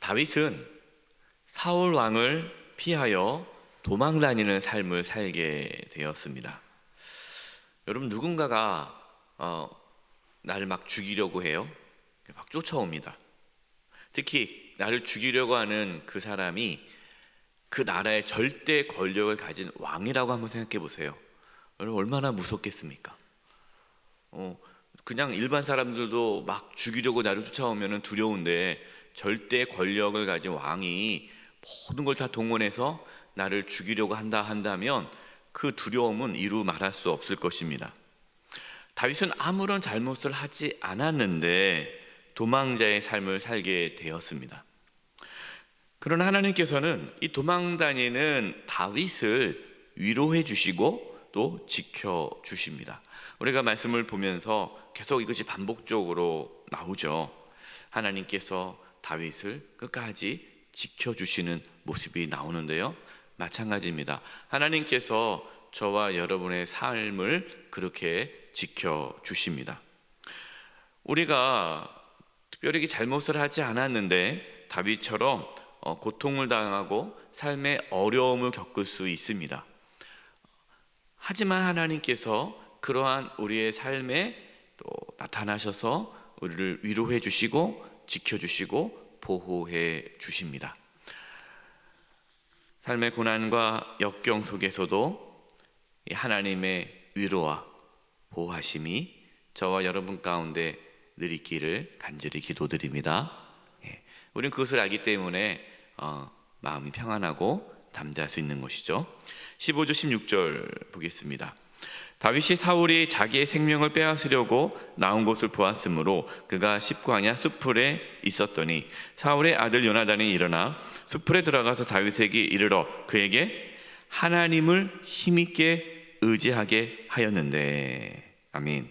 다윗은 사울 왕을 피하여 도망 다니는 삶을 살게 되었습니다. 여러분, 누군가가 나를 막 죽이려고 해요. 막 쫓아옵니다. 특히 나를 죽이려고 하는 그 사람이 그 나라의 절대 권력을 가진 왕이라고 한번 생각해 보세요. 여러분, 얼마나 무섭겠습니까? 그냥 일반 사람들도 막 죽이려고 나를 쫓아오면 두려운데, 절대 권력을 가진 왕이 모든 걸 다 동원해서 나를 죽이려고 한다면 그 두려움은 이루 말할 수 없을 것입니다. 다윗은 아무런 잘못을 하지 않았는데 도망자의 삶을 살게 되었습니다. 그러나 하나님께서는 이 도망다니는 다윗을 위로해 주시고 또 지켜 주십니다. 우리가 말씀을 보면서 계속 이것이 반복적으로 나오죠. 하나님께서 다윗을 끝까지 지켜주시는 모습이 나오는데요, 마찬가지입니다. 하나님께서 저와 여러분의 삶을 그렇게 지켜주십니다. 우리가 특별히 잘못을 하지 않았는데 다윗처럼 고통을 당하고 삶의 어려움을 겪을 수 있습니다. 하지만 하나님께서 그러한 우리의 삶에 또 나타나셔서 우리를 위로해 주시고 지켜주시고 보호해 주십니다. 삶의 고난과 역경 속에서도 하나님의 위로와 보호하심이 저와 여러분 가운데 늘 있기를 간절히 기도드립니다. 우리는 그것을 알기 때문에 마음이 평안하고 담대할 수 있는 것이죠. 15절 16절 보겠습니다. 다윗이 사울이 자기의 생명을 빼앗으려고 나온 곳을 보았으므로 그가 십광야 숲풀에 있었더니 사울의 아들 요나단이 일어나 숲풀에 들어가서 다윗에게 이르러 그에게 하나님을 힘있게 의지하게 하였는데. 아멘.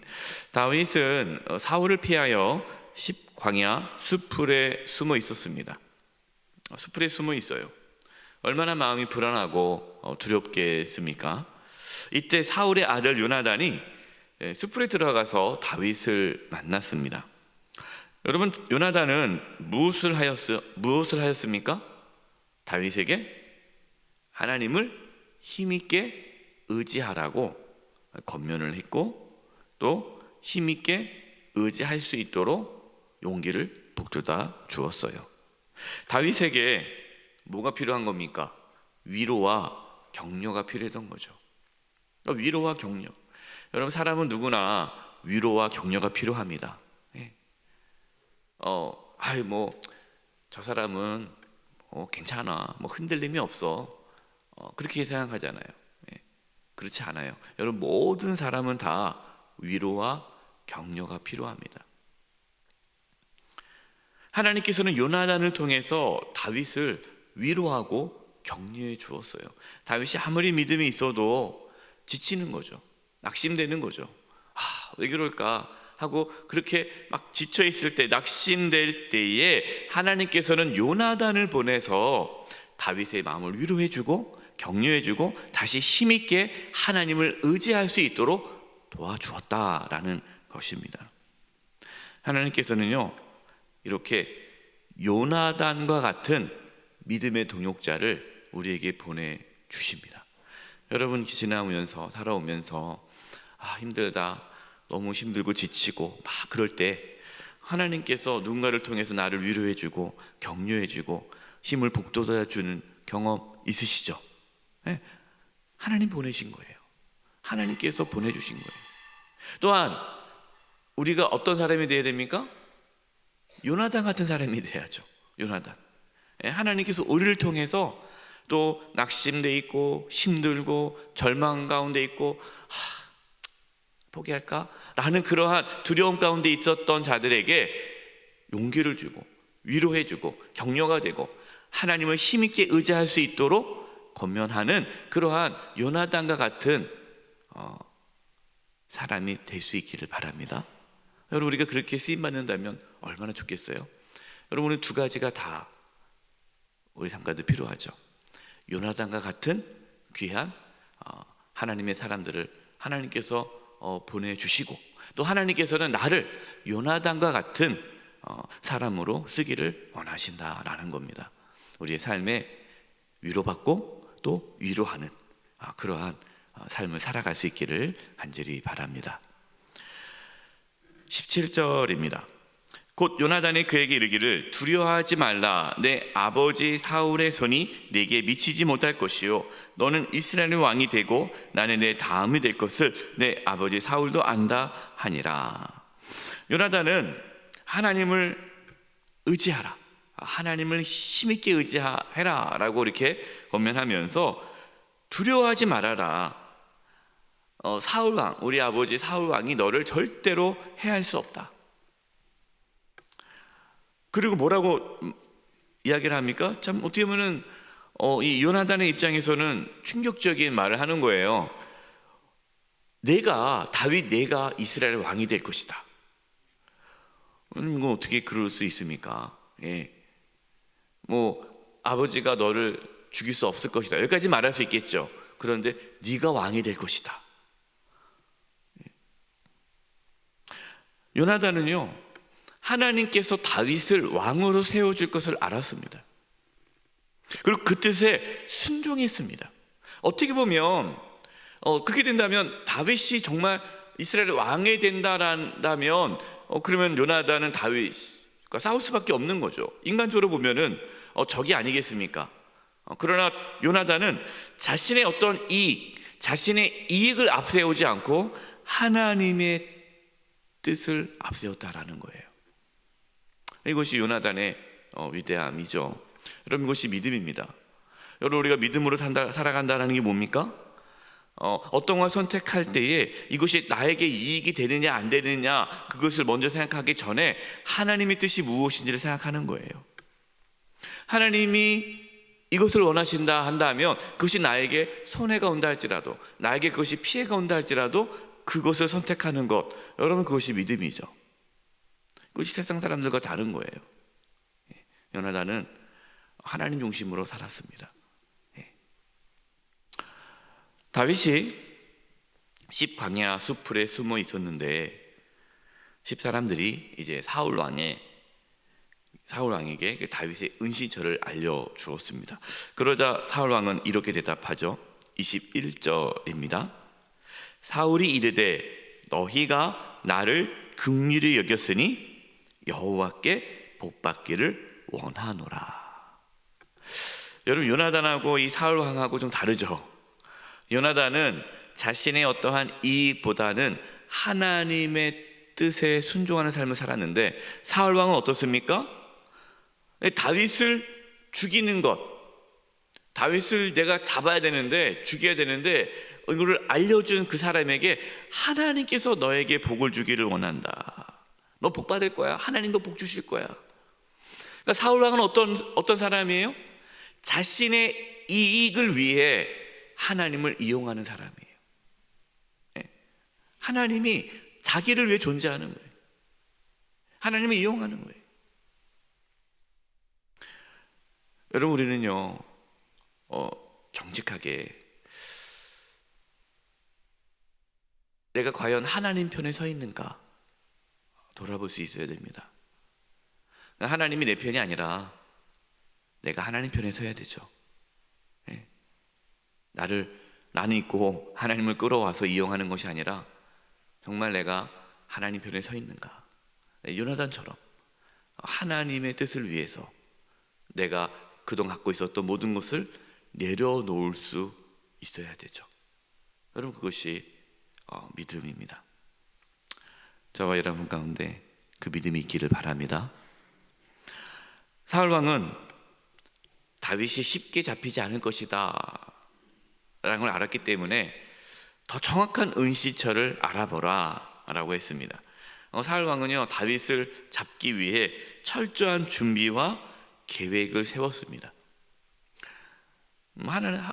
다윗은 사울을 피하여 십광야 숲풀에 숨어 있었습니다. 숲풀에 숨어 있어요. 얼마나 마음이 불안하고 두렵겠습니까? 이때 사울의 아들 요나단이 숲풀에 들어가서 다윗을 만났습니다. 여러분, 요나단은 무엇을 하였습니까? 다윗에게 하나님을 힘있게 의지하라고 권면을 했고 또 힘있게 의지할 수 있도록 용기를 북돋아 주었어요. 다윗에게 뭐가 필요한 겁니까? 위로와 격려가 필요했던 거죠. 위로와 격려. 여러분, 사람은 누구나 위로와 격려가 필요합니다. 저 사람은 괜찮아, 흔들림이 없어, 그렇게 생각하잖아요. 그렇지 않아요. 여러분, 모든 사람은 다 위로와 격려가 필요합니다. 하나님께서는 요나단을 통해서 다윗을 위로하고 격려해 주었어요. 다윗이 아무리 믿음이 있어도 지치는 거죠. 낙심되는 거죠. 왜 그럴까 하고 그렇게 막 지쳐 있을 때, 낙심될 때에 하나님께서는 요나단을 보내서 다윗의 마음을 위로해 주고 격려해 주고 다시 힘있게 하나님을 의지할 수 있도록 도와주었다라는 것입니다. 하나님께서는요, 이렇게 요나단과 같은 믿음의 동역자를 우리에게 보내주십니다. 여러분, 지나오면서 살아오면서 힘들다, 너무 힘들고 지치고 막 그럴 때 하나님께서 누군가를 통해서 나를 위로해주고 격려해주고 힘을 북돋아주는 경험 있으시죠? 네? 하나님 보내신 거예요. 하나님께서 보내주신 거예요. 또한 우리가 어떤 사람이 되어야 됩니까? 요나단 같은 사람이 돼야죠. 요나단. 하나님께서 우리를 통해서 또 낙심돼 있고 힘들고 절망 가운데 있고 포기할까? 라는 그러한 두려움 가운데 있었던 자들에게 용기를 주고 위로해 주고 격려가 되고 하나님을 힘있게 의지할 수 있도록 권면하는 그러한 요나단과 같은 사람이 될 수 있기를 바랍니다. 여러분, 우리가 그렇게 쓰임받는다면 얼마나 좋겠어요? 여러분, 두 가지가 다 우리 삶 가운데 필요하죠. 요나단과 같은 귀한 하나님의 사람들을 하나님께서 보내주시고 또 하나님께서는 나를 요나단과 같은 사람으로 쓰기를 원하신다라는 겁니다. 우리의 삶에 위로받고 또 위로하는 그러한 삶을 살아갈 수 있기를 간절히 바랍니다. 17절입니다. 곧 요나단이 그에게 이르기를 두려워하지 말라. 내 아버지 사울의 손이 내게 미치지 못할 것이요 너는 이스라엘의 왕이 되고 나는 내 다음이 될 것을 내 아버지 사울도 안다 하니라. 요나단은 하나님을 의지하라, 하나님을 힘있게 의지해라 라고 이렇게 권면하면서 두려워하지 말아라. 사울왕, 우리 아버지 사울왕이 너를 절대로 해할 수 없다. 그리고 뭐라고 이야기를 합니까? 참 어떻게 보면은 이 요나단의 입장에서는 충격적인 말을 하는 거예요. 다윗 내가 이스라엘 왕이 될 것이다. 이거 어떻게 그럴 수 있습니까? 아버지가 너를 죽일 수 없을 것이다. 여기까지 말할 수 있겠죠. 그런데 네가 왕이 될 것이다. 요나단은요, 하나님께서 다윗을 왕으로 세워줄 것을 알았습니다. 그리고 그 뜻에 순종했습니다. 어떻게 보면 그렇게 된다면 다윗이 정말 이스라엘 왕이 된다면 그러면 요나단은 다윗과 싸울 수밖에 없는 거죠. 인간적으로 보면은 적이 아니겠습니까? 그러나 요나단은 자신의 어떤 자신의 이익을 앞세우지 않고 하나님의 뜻을 앞세웠다라는 거예요. 이것이 요나단의 위대함이죠. 여러분, 이것이 믿음입니다. 여러분, 우리가 믿음으로 살아간다는 게 뭡니까? 어떤 걸 선택할 때에 이것이 나에게 이익이 되느냐 안 되느냐 그것을 먼저 생각하기 전에 하나님의 뜻이 무엇인지를 생각하는 거예요. 하나님이 이것을 원하신다 한다면 그것이 나에게 손해가 온다 할지라도, 나에게 그것이 피해가 온다 할지라도 그것을 선택하는 것, 여러분, 그것이 믿음이죠. 그것이 세상 사람들과 다른 거예요. 요나단은 하나님 중심으로 살았습니다. 다윗이 십광야 수풀에 숨어 있었는데 십사람들이 이제 사울 왕에게 다윗의 은신처를 알려주었습니다. 그러자 사울 왕은 이렇게 대답하죠. 21절입니다. 사울이 이르되 너희가 나를 긍휼히 여겼으니 여호와께 복받기를 원하노라. 여러분, 요나단하고 이 사울 왕하고 좀 다르죠. 요나단은 자신의 어떠한 이익보다는 하나님의 뜻에 순종하는 삶을 살았는데 사울 왕은 어떻습니까? 다윗을 죽이는 것, 다윗을 내가 잡아야 되는데 죽여야 되는데 이거를 알려준 그 사람에게 하나님께서 너에게 복을 주기를 원한다. 너 복 받을 거야. 하나님도 복 주실 거야. 그러니까 사울 왕은 어떤 사람이에요? 자신의 이익을 위해 하나님을 이용하는 사람이에요. 하나님이 자기를 위해 존재하는 거예요. 하나님을 이용하는 거예요. 여러분, 우리는요 정직하게 내가 과연 하나님 편에 서 있는가 돌아볼 수 있어야 됩니다. 하나님이 내 편이 아니라 내가 하나님 편에 서야 되죠. 나는 있고 하나님을 끌어와서 이용하는 것이 아니라 정말 내가 하나님 편에 서 있는가. 요나단처럼 하나님의 뜻을 위해서 내가 그동안 갖고 있었던 모든 것을 내려놓을 수 있어야 되죠. 여러분, 그것이 믿음입니다. 저와 여러분 가운데 그 믿음이 있기를 바랍니다. 사울 왕은 다윗이 쉽게 잡히지 않을 것이다 라는 걸 알았기 때문에 더 정확한 은시처를 알아보라 라고 했습니다. 사울 왕은요 다윗을 잡기 위해 철저한 준비와 계획을 세웠습니다.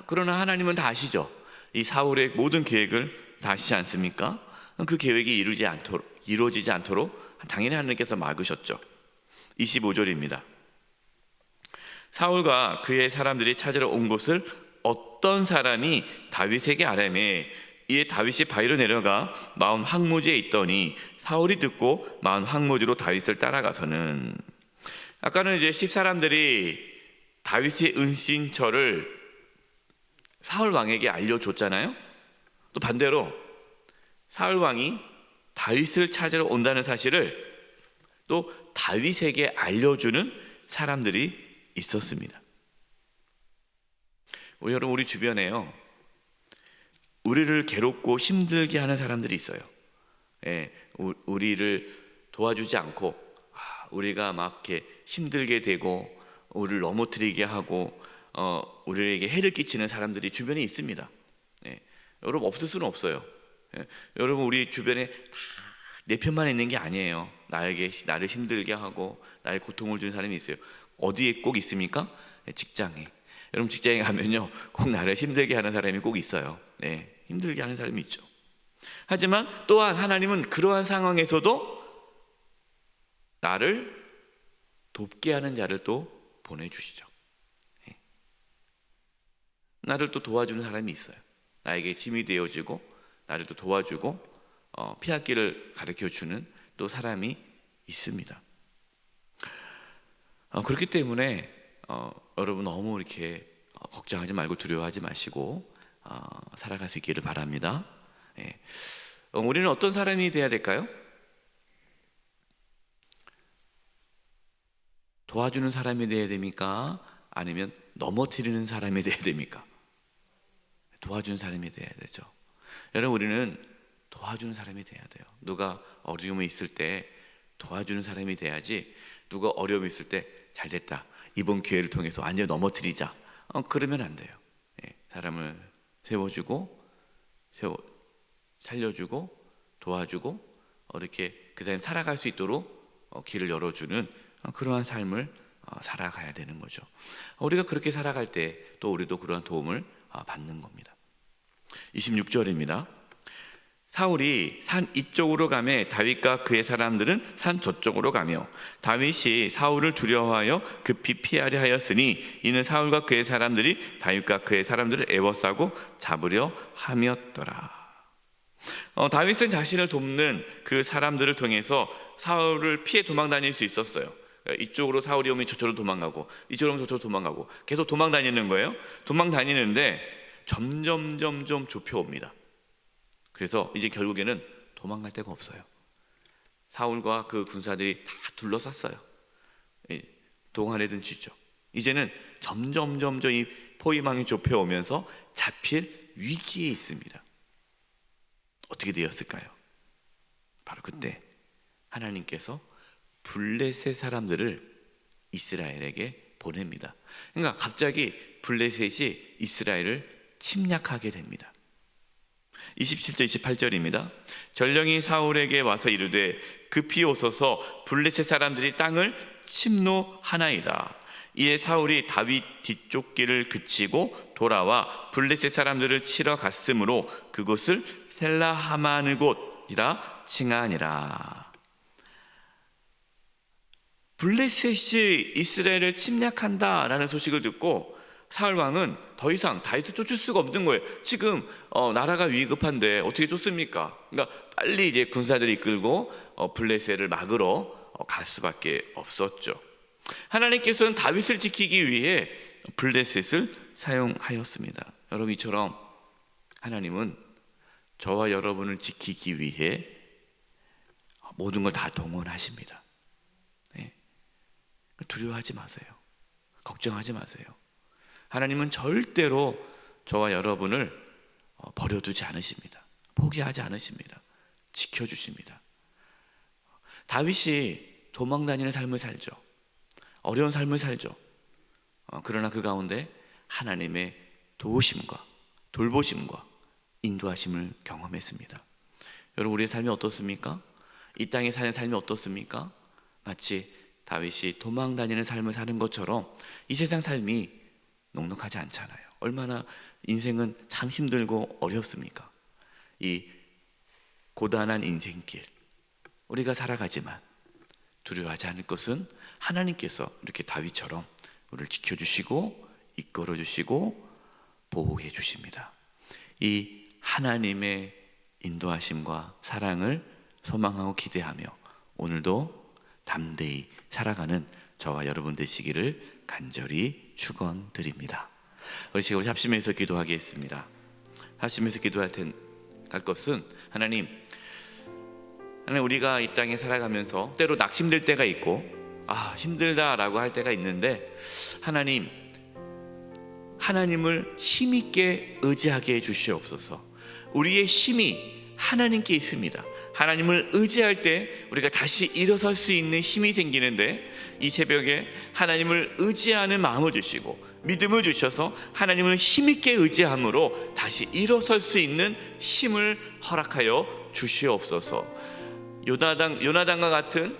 그러나 하나님은 다 아시죠. 이 사울의 모든 계획을 다 아시지 않습니까? 그 계획이 이루어지지 않도록 당연히 하나님께서 막으셨죠. 25절입니다. 사울과 그의 사람들이 찾으러 온 곳을 어떤 사람이 다윗에게 아뢰매 이에 다윗이 바위로 내려가 마온 황무지에 있더니 사울이 듣고 마온 황무지로 다윗을 따라가서는, 아까는 이제 10사람들이 다윗의 은신처를 사울 왕에게 알려줬잖아요. 또 반대로 사울 왕이 다윗을 찾으러 온다는 사실을 또 다윗에게 알려주는 사람들이 있었습니다. 여러분, 우리 주변에요, 우리를 괴롭고 힘들게 하는 사람들이 있어요. 우리를 도와주지 않고 우리가 막 이렇게 힘들게 되고 우리를 넘어뜨리게 하고 우리에게 해를 끼치는 사람들이 주변에 있습니다. 여러분, 없을 수는 없어요. 여러분, 우리 주변에 다 내 편만 있는 게 아니에요. 나를 힘들게 하고 나의 고통을 주는 사람이 있어요. 어디에 꼭 있습니까? 직장에. 여러분, 직장에 가면요, 꼭 나를 힘들게 하는 사람이 꼭 있어요. 힘들게 하는 사람이 있죠. 하지만 또한 하나님은 그러한 상황에서도 나를 돕게 하는 자를 또 보내주시죠. 나를 또 도와주는 사람이 있어요. 나에게 힘이 되어주고 나를 또 도와주고 피할 길을 가르쳐주는 또 사람이 있습니다. 그렇기 때문에 여러분, 너무 이렇게 걱정하지 말고 두려워하지 마시고 살아갈 수 있기를 바랍니다. 우리는 어떤 사람이 돼야 될까요? 도와주는 사람이 돼야 됩니까? 아니면 넘어뜨리는 사람이 돼야 됩니까? 도와주는 사람이 돼야 되죠. 여러분, 우리는 도와주는 사람이 돼야 돼요. 누가 어려움이 있을 때 도와주는 사람이 돼야지, 누가 어려움이 있을 때 잘됐다, 이번 기회를 통해서 완전히 넘어뜨리자, 그러면 안 돼요. 사람을 세워주고 살려주고 도와주고 이렇게 그 사람이 살아갈 수 있도록 길을 열어주는 그러한 삶을 살아가야 되는 거죠. 우리가 그렇게 살아갈 때 또 우리도 그러한 도움을 받는 겁니다. 26절입니다. 사울이 산 이쪽으로 가매 다윗과 그의 사람들은 산 저쪽으로 가며, 다윗이 사울을 두려워하여 급히 피하려 하였으니 이는 사울과 그의 사람들이 다윗과 그의 사람들을 애워싸고 잡으려 함이었더라. 다윗은 자신을 돕는 그 사람들을 통해서 사울을 피해 도망 다닐 수 있었어요. 이쪽으로 사울이 오면 저쪽으로 도망가고, 이쪽으로 오면 저쪽으로 도망가고, 계속 도망 다니는 거예요. 도망 다니는데 점점 좁혀옵니다. 그래서 이제 결국에는 도망갈 데가 없어요. 사울과 그 군사들이 다 둘러쌌어요. 동안에든 쥐죠. 이제는 점점 이 포위망이 좁혀오면서 잡힐 위기에 있습니다. 어떻게 되었을까요? 바로 그때 하나님께서 블레셋 사람들을 이스라엘에게 보냅니다. 그러니까 갑자기 블레셋이 이스라엘을 침략하게 됩니다. 27절 28절입니다. 전령이 사울에게 와서 이르되 급히 오소서, 블레셋 사람들이 땅을 침노하나이다. 이에 사울이 다윗 뒤쪽 길을 그치고 돌아와 블레셋 사람들을 치러 갔으므로 그곳을 셀라하마느곳이라 칭하니라. 블레셋이 이스라엘을 침략한다라는 소식을 듣고 사울 왕은 더 이상 다윗을 쫓을 수가 없는 거예요. 지금 나라가 위급한데 어떻게 쫓습니까? 그러니까 빨리 이제 군사들을 이끌고 블레셋을 막으러 갈 수밖에 없었죠. 하나님께서는 다윗을 지키기 위해 블레셋을 사용하였습니다. 여러분, 이처럼 하나님은 저와 여러분을 지키기 위해 모든 걸 다 동원하십니다. 두려워하지 마세요. 걱정하지 마세요. 하나님은 절대로 저와 여러분을 버려두지 않으십니다. 포기하지 않으십니다. 지켜주십니다. 다윗이 도망다니는 삶을 살죠. 어려운 삶을 살죠. 그러나 그 가운데 하나님의 도우심과 돌보심과 인도하심을 경험했습니다. 여러분, 우리의 삶이 어떻습니까? 이 땅에 사는 삶이 어떻습니까? 마치 다윗이 도망다니는 삶을 사는 것처럼 이 세상 삶이 넉넉하지 않잖아요. 얼마나 인생은 참 힘들고 어렵습니까? 이 고단한 인생길 우리가 살아가지만 두려워하지 않을 것은 하나님께서 이렇게 다윗처럼 우리를 지켜주시고 이끌어주시고 보호해 주십니다. 이 하나님의 인도하심과 사랑을 소망하고 기대하며 오늘도 담대히 살아가는 저와 여러분 되시기를 간절히 축원드립니다. 우리 지금 합심해서 기도하겠습니다. 합심해서 기도할 것은 하나님 우리가 이 땅에 살아가면서 때로 낙심될 때가 있고 힘들다라고 할 때가 있는데 하나님을 힘있게 의지하게 해주시옵소서. 우리의 힘이 하나님께 있습니다. 하나님을 의지할 때 우리가 다시 일어설 수 있는 힘이 생기는데 이 새벽에 하나님을 의지하는 마음을 주시고 믿음을 주셔서 하나님을 힘있게 의지함으로 다시 일어설 수 있는 힘을 허락하여 주시옵소서. 요나단과 같은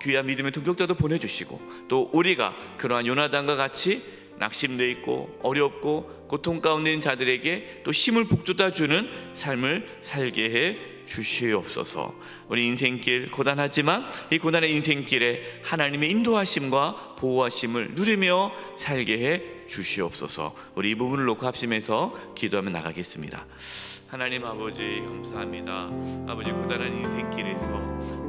귀한 믿음의 동역자도 보내주시고 또 우리가 그러한 요나단과 같이 낙심되어 있고 어렵고 고통 가운데 있는 자들에게 또 힘을 북돋아주는 삶을 살게 해 주시옵소서. 우리 인생길 고단하지만 이 고단한 인생길에 하나님의 인도하심과 보호하심을 누리며 살게 해 주시옵소서. 우리 이 부분을 놓고 합심해서 기도하며 나가겠습니다. 하나님 아버지 감사합니다. 아버지 고단한 인생길에서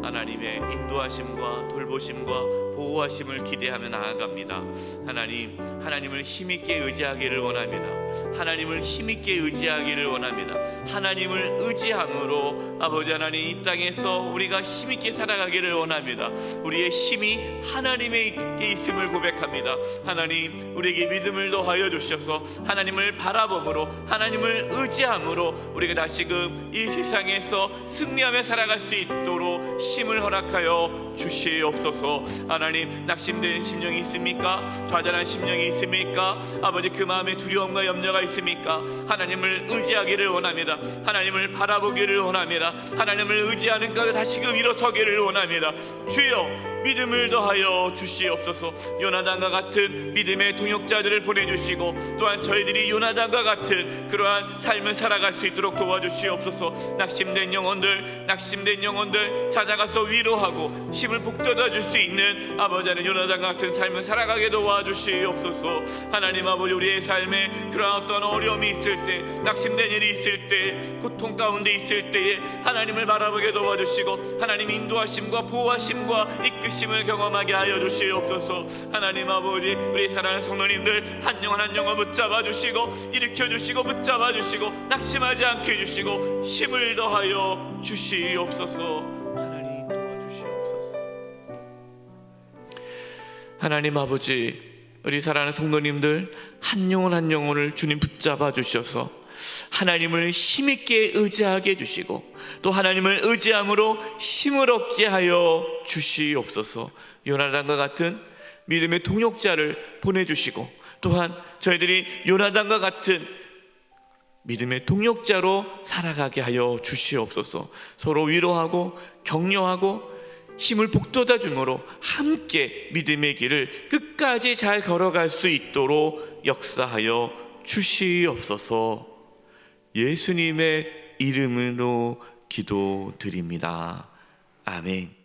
하나님의 인도하심과 돌보심과 보호하심을 기대하며 나아갑니다. 하나님을 힘있게 의지하기를 원합니다. 하나님을 힘있게 의지하기를 원합니다. 하나님을 의지함으로 아버지 하나님 이 땅에서 우리가 힘있게 살아가기를 원합니다. 우리의 힘이 하나님에 있음을 고백합니다. 하나님 우리에게 믿음을 더하여 주셔서 하나님을 바라봄으로 하나님을 의지함으로 우리가 다시금 이 세상에서 승리하며 살아갈 수 있도록 힘을 허락하여 주시옵소서. 하나님 낙심된 심령이 있습니까? 좌절한 심령이 있습니까? 아버지 그 마음에 두려움과 염려가 있습니까? 하나님을 의지하기를 원합니다. 하나님을 바라보기를 원합니다. 하나님을 의지하는 가운데 다시금 일어서기를 원합니다. 주여 믿음을 더하여 주시옵소서. 요나단과 같은 믿음의 동역자들을 보내주시고 또한 저희들이 요나단과 같은 그러한 삶을 살아갈 수 있도록 도와주시옵소서. 낙심된 영혼들 찾아가서 위로하고 힘을 북돋아 줄 수 있는 아버지 하나님 요나단과 같은 삶을 살아가게 도와주시옵소서. 하나님 아버지 우리의 삶에 그러한 어떤 어려움이 있을 때 낙심된 일이 있을 때 고통 가운데 있을 때에 하나님을 바라보게 도와주시고 하나님 인도하심과 보호하심과 이끄심을 경험하게 하여 주시옵소서. 하나님 아버지 우리 사랑하는 성도님들 한 영혼 한 영혼 붙잡아 주시고 일으켜 주시고 붙잡아 주시고 낙심하지 않게 해주시고 힘을 더하여 주시옵소서. 하나님 도와주시옵소서. 하나님 아버지 우리 사랑하는 성도님들 한 영혼 한 영혼을 주님 붙잡아 주셔서 하나님을 힘있게 의지하게 해주시고 또 하나님을 의지함으로 힘을 얻게 하여 주시옵소서. 요나단과 같은 믿음의 동역자를 보내주시고 또한 저희들이 요나단과 같은 믿음의 동역자로 살아가게 하여 주시옵소서. 서로 위로하고 격려하고 힘을 북돋아 주므로 함께 믿음의 길을 끝까지 잘 걸어갈 수 있도록 역사하여 주시옵소서. 예수님의 이름으로 기도드립니다. 아멘.